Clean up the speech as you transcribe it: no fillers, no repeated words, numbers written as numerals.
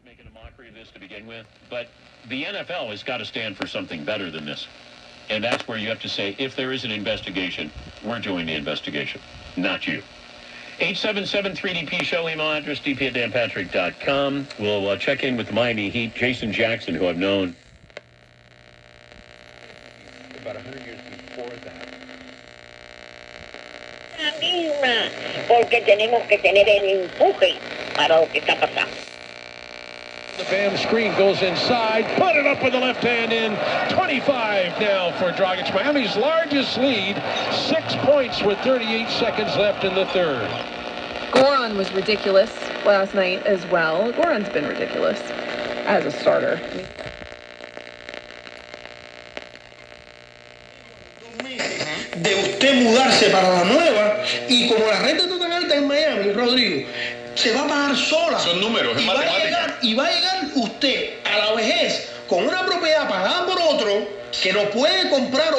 Making a mockery of this to begin with, but the NFL has got to stand for something better than this. And that's where you have to say, if there is an investigation, we're doing the investigation, not you. 877-3DP show, email address dp@danpatrick.com. We'll check in with the Miami Heat, Jason Jackson, who I've known about 100 years before that. La misma, porque tenemos que tener el empuje para lo que está pasando. The Bam screen goes inside, put it up with the left hand in. 25 now for Dragic. Miami's largest lead, 6 points with 38 seconds left in the third. Goran was ridiculous last night as well. Goran's been ridiculous as a starter. De usted mudarse para la nueva, y como la renta está tan alta en Miami, Rodrigo, se va a pagar sola. Son números, es matemática. Y va a llegar usted a la vejez con una propiedad pagada por otro que no puede comprar